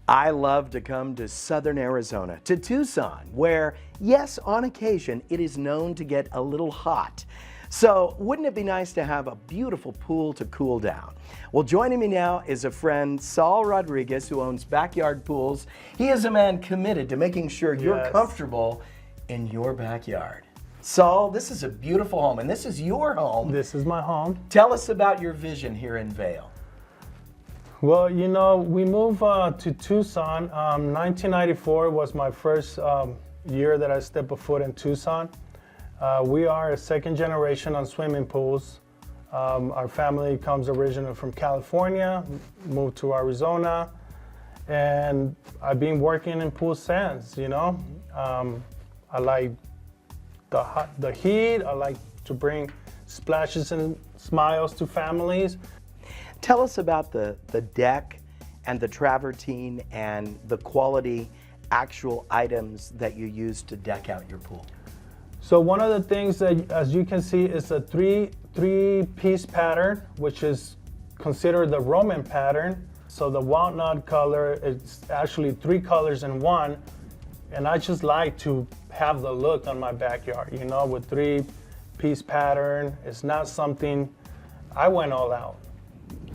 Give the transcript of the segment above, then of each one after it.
I love to come to southern Arizona, to Tucson, where, yes, on occasion, it is known to get a little hot. So wouldn't it be nice to have a beautiful pool to cool down? Well, joining me now is a friend, Saul Rodriguez, who owns Backyard Pools. He is a man committed to making sure you're comfortable in your backyard. Saul, this is a beautiful home, and this is your home. This is my home. Tell us about your vision here in Vail. Well, you know, we moved to Tucson. 1994 was my first year that I stepped a foot in Tucson. We are a second generation on swimming pools. Our family comes originally from California, moved to Arizona, and I've been working in pool since, you know. I like the heat. I like to bring splashes and smiles to families. Tell us about the deck and the travertine and the quality actual items that you use to deck out your pool. So one of the things that, as you can see, is a three-piece pattern, which is considered the Roman pattern. So the walnut color, it's actually 3 colors in one. And I just like to have the look on my backyard, you know, with 3-piece pattern. It's not something, I went all out.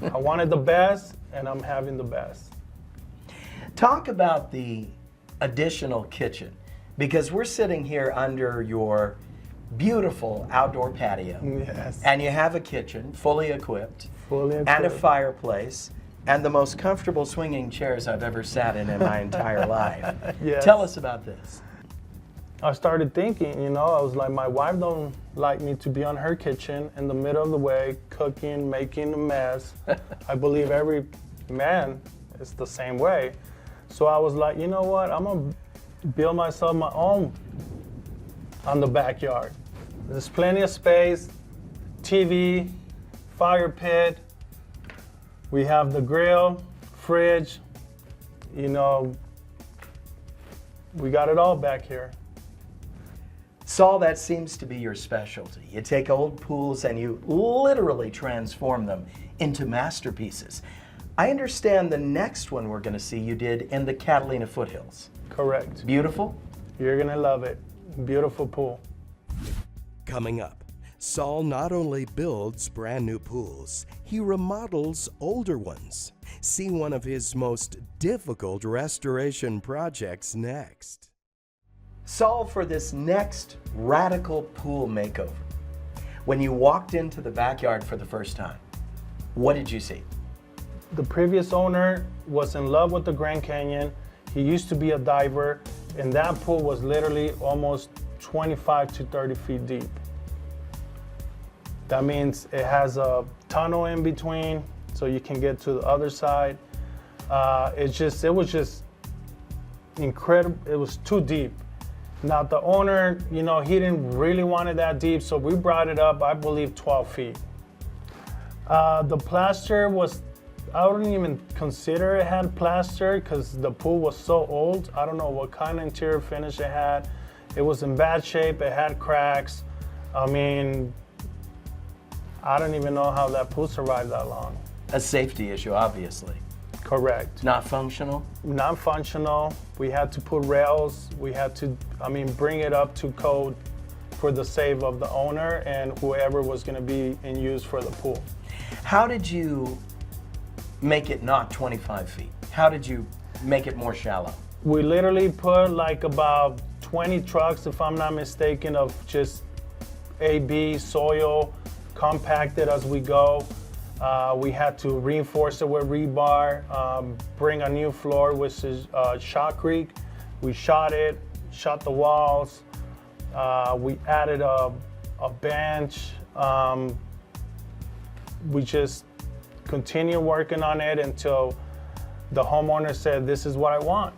I wanted the best, and I'm having the best. Talk about the additional kitchen, because we're sitting here under your beautiful outdoor patio. Yes. And you have a kitchen, fully equipped, and a equipped. fireplace, and the most comfortable swinging chairs I've ever sat in my entire life. Yes. Tell us about this. I started thinking, you know, I was like, my wife don't like me to be on her kitchen in the middle of the way, cooking, making a mess. I believe every man is the same way. So I was like, you know what, I'm gonna build myself my own on the backyard. There's plenty of space, TV, fire pit. We have the grill, fridge, you know, we got it all back here. Saul, that seems to be your specialty. You take old pools and you literally transform them into masterpieces. I understand the next one we're going to see you did in the Catalina foothills. Correct. Beautiful? You're gonna love it. Beautiful pool. Coming up, Saul not only builds brand new pools, he remodels older ones. See one of his most difficult restoration projects next. Saul, for this next radical pool makeover, when you walked into the backyard for the first time, what did you see? The previous owner was in love with the Grand Canyon. He used to be a diver, and that pool was literally almost 25 to 30 feet deep. That means it has a tunnel in between, so you can get to the other side. It was just incredible. It was too deep. Now the owner, you know, he didn't really want it that deep, so we brought it up, I believe, 12 feet. The plaster was, I wouldn't even consider it had plaster because the pool was so old. I don't know what kind of interior finish it had. It was in bad shape, it had cracks. I mean, I don't even know how that pool survived that long. A safety issue, obviously. Correct. Not functional? Non-functional. We had to put rails. We had to, bring it up to code for the save of the owner and whoever was going to be in use for the pool. How did you make it not 25 feet? How did you make it more shallow? We literally put like about 20 trucks, if I'm not mistaken, of just AB soil, compacted as we go. We had to reinforce it with rebar, bring a new floor, which is shotcrete. We shot the walls. We added a bench. We just continued working on it until the homeowner said, this is what I want.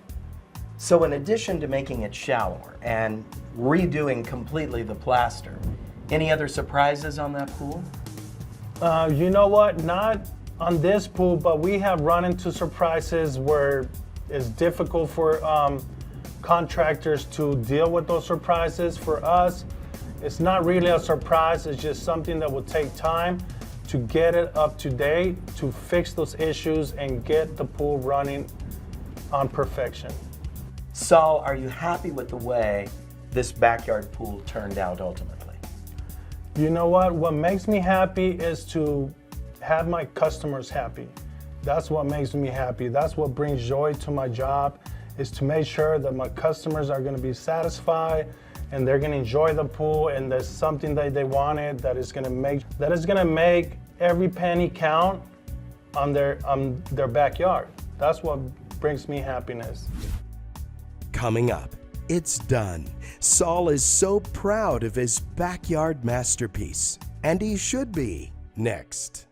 So in addition to making it shallower and redoing completely the plaster, any other surprises on that pool? You know what, not on this pool, but we have run into surprises where it's difficult for contractors to deal with those surprises. For us, it's not really a surprise, it's just something that will take time to get it up to date, to fix those issues and get the pool running on perfection. Saul, are you happy with the way this backyard pool turned out ultimately? You know what? What makes me happy is to have my customers happy. That's what makes me happy. That's what brings joy to my job, is to make sure that my customers are going to be satisfied and they're going to enjoy the pool, and there's something that they wanted that is going to make every penny count on their backyard. That's what brings me happiness. Coming up, it's done. Saul is so proud of his backyard masterpiece, and he should be. Next.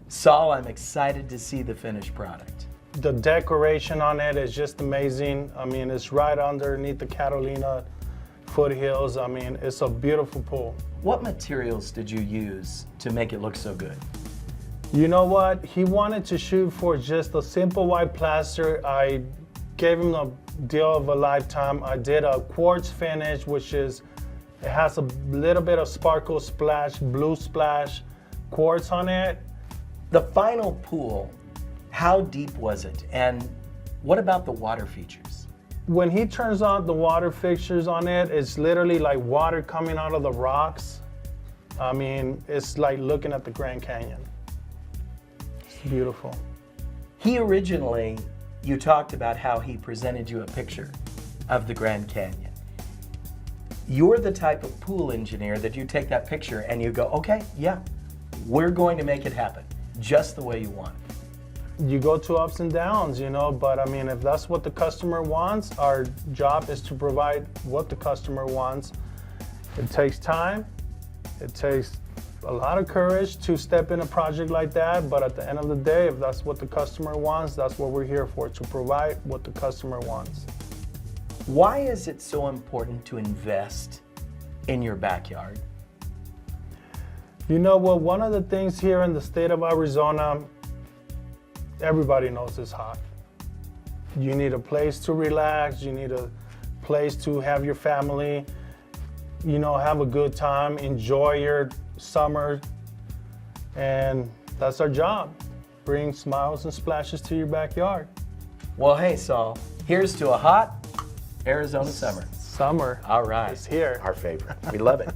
Saul, I'm excited to see the finished product. The decoration on it is just amazing. I mean, it's right underneath the Catalina foothills. I mean, it's a beautiful pool. What materials did you use to make it look so good? You know what? He wanted to shoot for just a simple white plaster. I gave him a deal of a lifetime. I did a quartz finish, it has a little bit of sparkle splash, blue splash, quartz on it. The final pool, how deep was it? And what about the water features? When he turns on the water fixtures on it, it's literally like water coming out of the rocks. I mean, it's like looking at the Grand Canyon. It's beautiful. You talked about how he presented you a picture of the Grand Canyon. You're the type of pool engineer that you take that picture and you go, okay, yeah, we're going to make it happen just the way you want it. You go to ups and downs, you know, but I mean, if that's what the customer wants, our job is to provide what the customer wants. It takes time. It takes a lot of courage to step in a project like that, but at the end of the day, if that's what the customer wants, that's what we're here for, to provide what the customer wants. Why is it so important to invest in your backyard? You know what, one of the things here in the state of Arizona, everybody knows it's hot. You need a place to relax, you need a place to have your family, you know, have a good time, enjoy your summer, and that's our job. Bring smiles and splashes to your backyard. Well, hey, Saul, here's to a hot Arizona summer. Summer. All right. It's here. Our favorite. We love it.